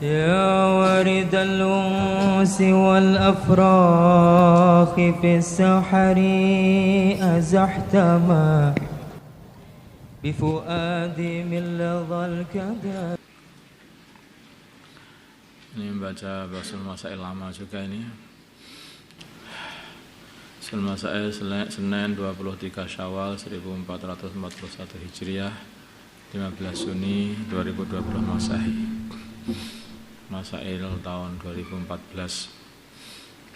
يا وارد الأنس والأفراخ في السحر أزحت ما بفؤادي من لظى الكدر. Ini membaca Basul Masail lama juga ini. Basul Masail Senin 23 Syawal 1441 Hijriah, 15 Juni 2020 Masehi. Masail tahun 2014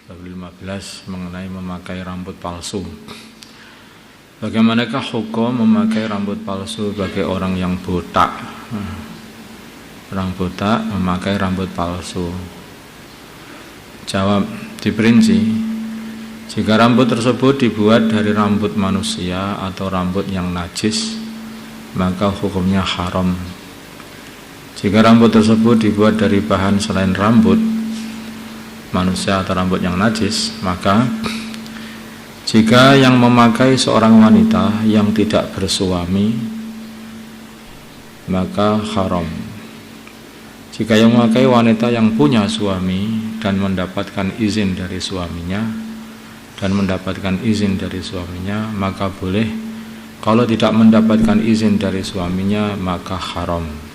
2015 mengenai memakai rambut palsu. Bagaimanakah hukum memakai rambut palsu bagi orang yang botak? Orang botak memakai rambut palsu. Jawab, diperinci, jika rambut tersebut dibuat dari rambut manusia atau rambut yang najis, maka hukumnya haram. Jika rambut tersebut dibuat dari bahan selain rambut manusia atau rambut yang najis, maka jika yang memakai seorang wanita yang tidak bersuami, maka haram. Jika yang memakai wanita yang punya suami dan mendapatkan izin dari suaminya maka boleh. Kalau tidak mendapatkan izin dari suaminya, maka haram.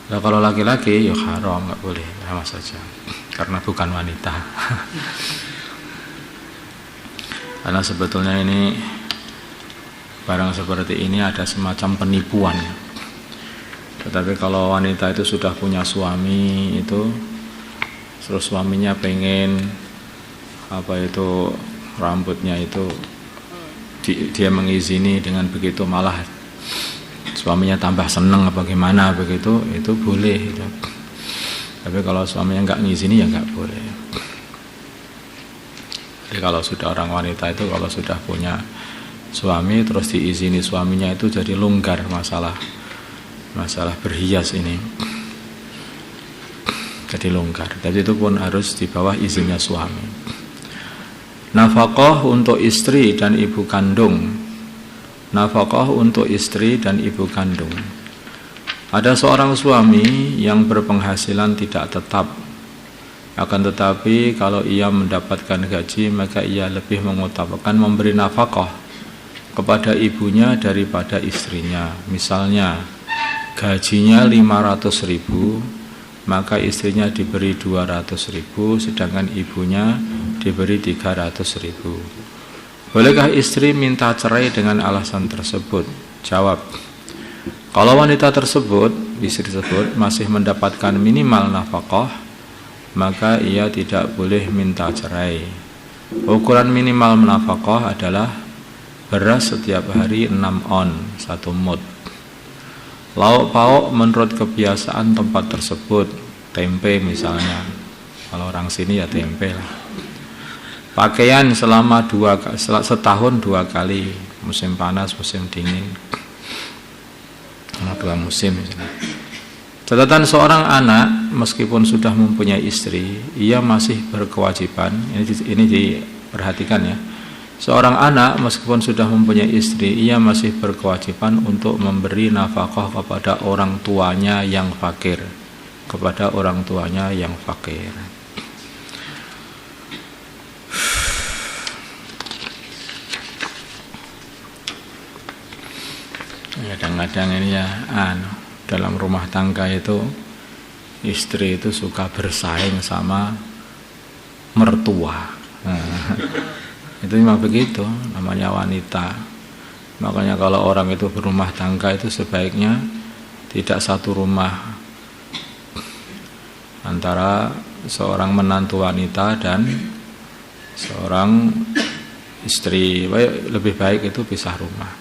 Nah, kalau laki-laki ya haram, nggak boleh, sama saja, karena bukan wanita. Karena sebetulnya ini barang seperti ini ada semacam penipuan. Tetapi kalau wanita itu sudah punya suami itu, terus suaminya pengen rambutnya itu dia mengizini, dengan begitu malah suaminya tambah seneng apa gimana begitu, itu boleh gitu. Tapi kalau suaminya nggak ngizini ya nggak boleh. Jadi kalau sudah orang wanita itu kalau sudah punya suami terus diizini suaminya, itu jadi longgar masalah berhias ini. Jadi longgar. Jadi itu pun harus di bawah izinnya suami. Nafkah untuk istri dan ibu kandung. Nafkah untuk istri dan ibu kandung. Ada seorang suami yang berpenghasilan tidak tetap, akan tetapi kalau ia mendapatkan gaji maka ia lebih mengutamakan memberi nafkah kepada ibunya daripada istrinya. Misalnya gajinya 500.000, maka istrinya diberi 200.000, sedangkan ibunya diberi 300.000. Bolehkah istri minta cerai dengan alasan tersebut? Jawab, kalau wanita tersebut, istri tersebut masih mendapatkan minimal nafkah, maka ia tidak boleh minta cerai. Ukuran minimal nafkah adalah beras setiap hari 6 on, 1 mud. Lauk pauk menurut kebiasaan tempat tersebut, tempe misalnya. Kalau orang sini ya tempe lah. Pakaian selama setahun 2 kali, musim panas, musim dingin, 2 musim misalnya. Catatan, seorang anak meskipun sudah mempunyai istri, ia masih berkewajiban, ini diperhatikan ya. Seorang anak meskipun sudah mempunyai istri, ia masih berkewajiban untuk memberi nafkah kepada orang tuanya yang fakir, Kadang-kadang ini ya, dalam rumah tangga itu istri itu suka bersaing sama mertua. Itu memang begitu, namanya wanita. Makanya kalau orang itu berumah tangga itu sebaiknya tidak satu rumah antara seorang menantu wanita dan seorang istri. Lebih baik itu pisah rumah.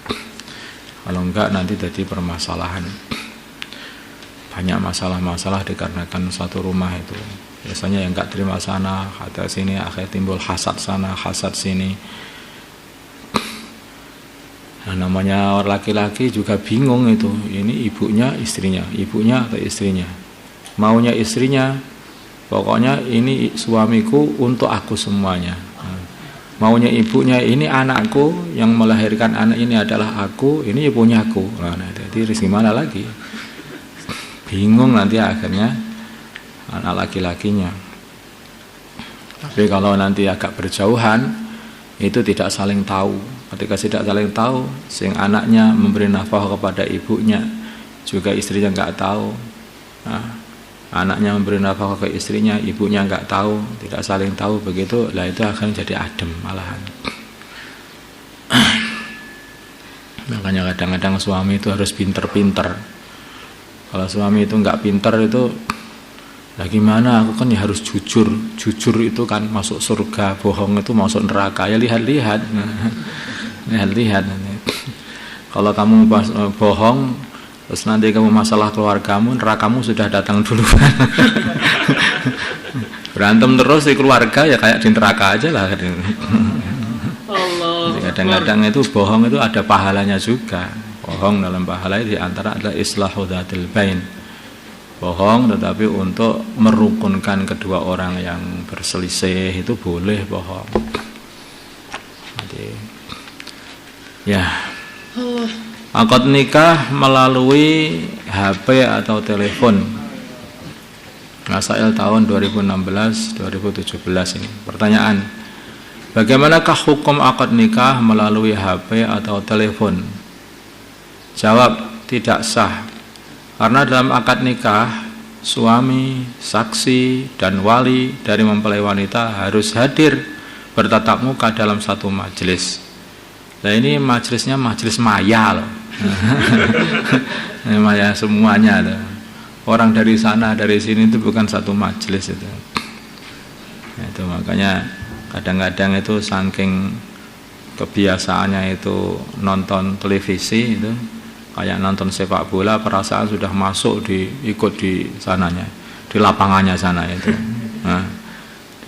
Kalau enggak nanti jadi permasalahan. Banyak masalah-masalah dikarenakan satu rumah itu. Biasanya yang enggak terima sana, kata sini, akhirnya timbul hasad sana, hasad sini. Nah, namanya orang laki-laki juga bingung itu. Ini ibunya, istrinya, ibunya atau istrinya. Maunya istrinya, pokoknya ini suamiku untuk aku semuanya. Maunya ibunya, ini anakku, yang melahirkan anak ini adalah aku, ini ibunya aku. Nah, jadi gimana lagi? Bingung nanti akhirnya anak laki-lakinya. Tapi kalau nanti agak berjauhan, itu tidak saling tahu. Ketika tidak saling tahu, sing anaknya memberi nafkah kepada ibunya, juga istrinya nggak tahu. Nah, anaknya memberi nafkah ke istrinya, ibunya nggak tahu, tidak saling tahu, begitu lah itu akan jadi adem malahan. Makanya kadang-kadang suami itu harus pinter-pinter. Kalau suami itu nggak pinter itu, lah gimana? Aku kan ya harus jujur. Jujur itu kan masuk surga, bohong itu masuk neraka. Ya lihat-lihat, lihat-lihat. Kalau kamu bohong, terus nanti kamu masalah keluargamu, nerakamu sudah datang duluan. Berantem terus di keluarga ya kayak di neraka aja lah. Kadang-kadang itu bohong itu ada pahalanya juga. Bohong dalam pahala di antara adalah islahu dzatil bain. Bohong tetapi untuk merukunkan kedua orang yang berselisih itu boleh bohong. Jadi, ya. Akad nikah melalui HP atau telepon. Masail tahun 2016-2017 ini. Pertanyaan, bagaimanakah hukum akad nikah melalui HP atau telepon? Jawab, tidak sah. Karena dalam akad nikah, suami, saksi, dan wali dari mempelai wanita harus hadir bertatap muka dalam satu majelis. Nah ini majelisnya majelis maya loh. Maya semuanya loh. Orang dari sana dari sini itu bukan satu majelis itu. Itu makanya kadang-kadang itu saking kebiasaannya itu nonton televisi itu kayak nonton sepak bola, perasaan sudah masuk ikut di sananya, di lapangannya sana itu. Nah,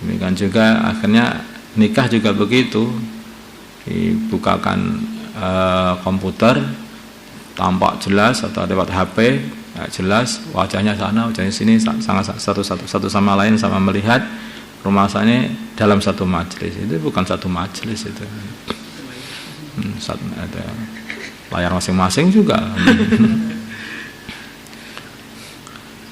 demikian juga akhirnya nikah juga begitu, dibukakan komputer tampak jelas atau lewat HP jelas wajahnya sana, wajahnya sini, sangat satu sama lain sama melihat rumah sana dalam satu majelis. Itu bukan satu majelis itu. Ada layar masing-masing juga.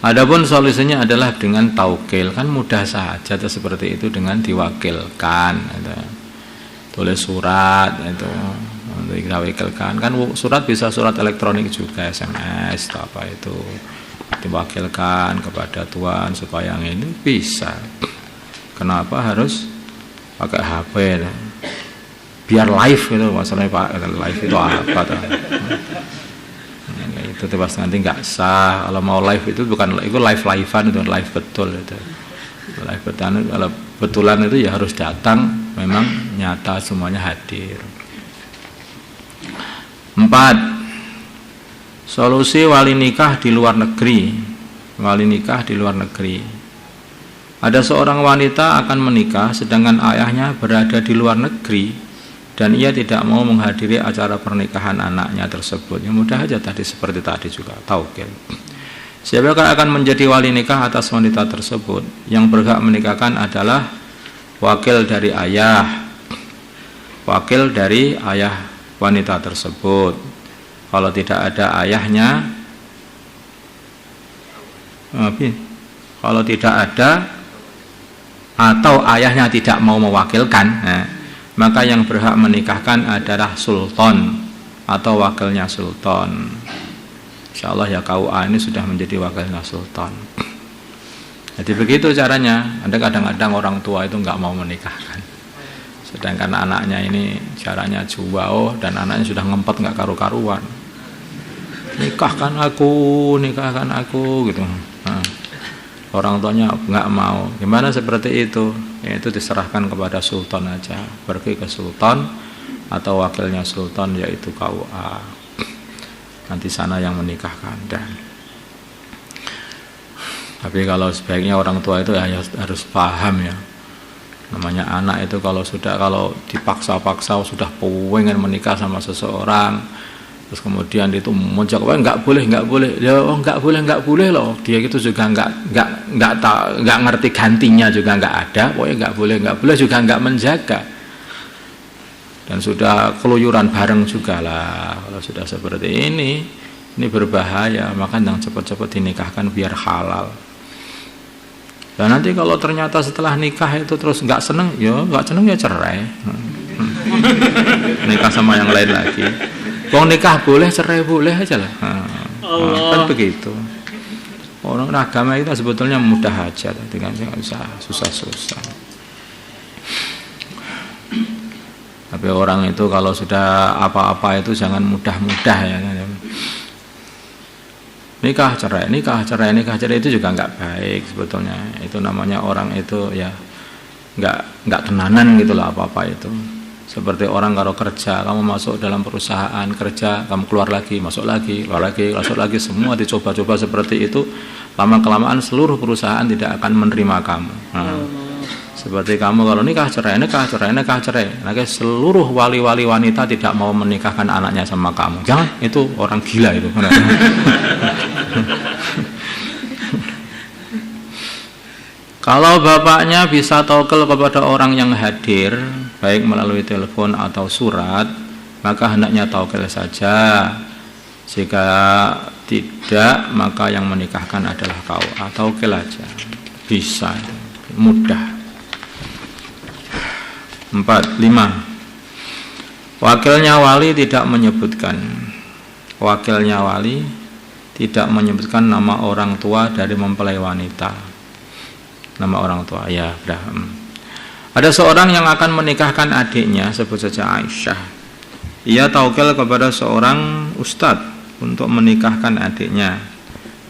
Adapun solusinya adalah dengan taukil, kan mudah saja seperti itu dengan diwakilkan. Tulis surat itu untuk diwakilkan, kan surat bisa surat elektronik juga, SMS atau apa itu, diwakilkan kepada tuan supaya yang ini bisa. Kenapa harus pakai HP? Biar live itu masalahnya, Pak. Live itu apa tuh? Itu pas nanti nggak sah. Kalau mau live itu bukan itu live-livean, itu live betul itu. Live betul. Kalau betulan itu ya harus datang, memang nyata semuanya hadir. 4. Solusi wali nikah di luar negeri. Wali nikah di luar negeri. Ada seorang wanita akan menikah sedangkan ayahnya berada di luar negeri dan ia tidak mau menghadiri acara pernikahan anaknya tersebut. Yang mudah aja tadi seperti tadi juga, taukil. Siapakah akan menjadi wali nikah atas wanita tersebut? Yang berhak menikahkan adalah wakil dari ayah. Wakil dari ayah wanita tersebut. Kalau tidak ada ayahnya, kalau tidak ada atau ayahnya tidak mau mewakilkan, maka yang berhak menikahkan adalah sultan atau wakilnya sultan. Insyaallah ya KUA ini sudah menjadi wakilnya sultan. Jadi begitu caranya. Ada kadang-kadang orang tua itu nggak mau menikahkan, sedangkan anaknya ini caranya jual dan anaknya sudah ngempet nggak karu-karuan. Nikahkan aku gitu. Nah, orang tuanya nggak mau. Gimana seperti itu? Ya, itu diserahkan kepada sultan aja. Pergi ke sultan atau wakilnya sultan yaitu KUA. Nanti sana yang menikahkan. Tapi kalau sebaiknya orang tua itu ya harus paham ya. Namanya anak itu kalau dipaksa-paksa sudah pengen menikah sama seseorang, terus kemudian itu mojok, nggak boleh, ya nggak boleh loh. Dia itu juga nggak ngerti gantinya juga nggak ada. Pokoknya nggak boleh juga nggak menjaga. Dan sudah keluyuran bareng juga lah. Kalau sudah seperti ini berbahaya. Maka yang cepat-cepat dinikahkan biar halal. Dan nanti kalau ternyata setelah nikah itu terus nggak seneng ya cerai. Nikah sama yang lain lagi. Wong nikah boleh, cerai boleh aja lah. Kan begitu. Orang agama itu sebetulnya mudah aja, dengan nggak usah susah-susah. Tapi orang itu kalau sudah apa-apa itu jangan mudah-mudah ya. Nikah cerai itu juga nggak baik sebetulnya. Itu namanya orang itu ya nggak tenanan gitu lah apa-apa itu. Seperti orang kalau kerja, kamu masuk dalam perusahaan kerja, kamu keluar lagi, masuk lagi, keluar lagi, masuk lagi, semua dicoba-coba seperti itu. Lama-kelamaan seluruh perusahaan tidak akan menerima kamu. Seperti kamu kalau nikah cerai. Nanti seluruh wali-wali wanita tidak mau menikahkan anaknya sama kamu. Jangan, itu orang gila itu. Kalau bapaknya bisa tawakal kepada orang yang hadir, baik melalui telepon atau surat, maka hendaknya tawakal saja. Jika tidak, maka yang menikahkan adalah kau. Tawakal aja, bisa, mudah. 4, 5. Wakilnya wali tidak menyebutkan nama orang tua dari mempelai wanita. Nama orang tua, ya udah. Ada seorang yang akan menikahkan adiknya, sebut saja Aisyah. Ia tawakal kepada seorang ustadz untuk menikahkan adiknya.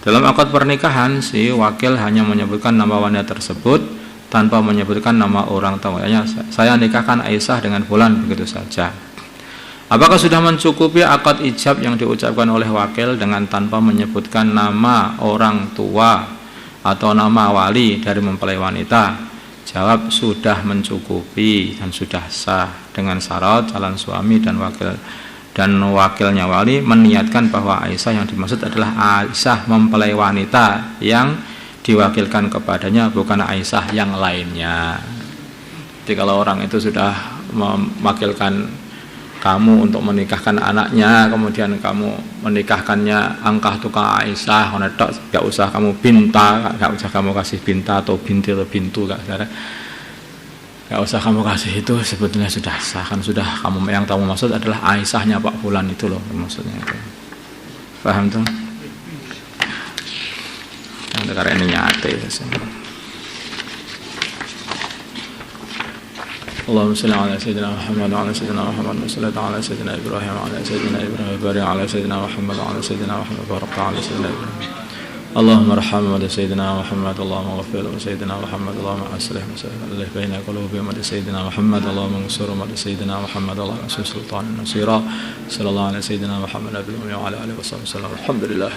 Dalam akad pernikahan, si wakil hanya menyebutkan nama wanita tersebut tanpa menyebutkan nama orang tuanya. Saya nikahkan Aisyah dengan fulan, begitu saja. Apakah sudah mencukupi akad ijab yang diucapkan oleh wakil dengan tanpa menyebutkan nama orang tua atau nama wali dari mempelai wanita? Jawab, sudah mencukupi dan sudah sah, dengan syarat calon suami dan wakilnya wali meniatkan bahwa Aisyah yang dimaksud adalah Aisyah mempelai wanita yang diwakilkan kepadanya, bukan Aisyah yang lainnya. Jadi kalau orang itu sudah mewakilkan kamu untuk menikahkan anaknya, kemudian kamu menikahkannya angkah tukang Aisyah, nggak usah kamu binta, nggak usah kamu kasih binta atau binti atau bintu, nggak usah kamu kasih, itu sebetulnya sudah sah, kan sudah kamu, yang kamu maksud adalah Aisyahnya Pak Fulan itu loh maksudnya itu. Paham tuh? Yang karena ini nyate. Allahumma shalli ala sayyidina Muhammad wa ala sayyidina Muhammad wa sallallahu ala sayyidina Ibrahim wa ala sayyidina Ibrahim wa barik ala sayyidina Muhammad wa ala sayyidina Muhammad wa barik ala sayyidina Ibrahim. Allahumma arhamna wa sayyidina Muhammad, Allahumma ighfir li sayyidina Muhammad, Allahumma aslih baina qulubihim wa sayyidina Muhammad, Allahumma ansur wa sayyidina Muhammad, Allahumma ansur sultanan nasira. Sallallahu ala sayyidina Muhammad wa ala alihi wa sahbihi. Alhamdulillah.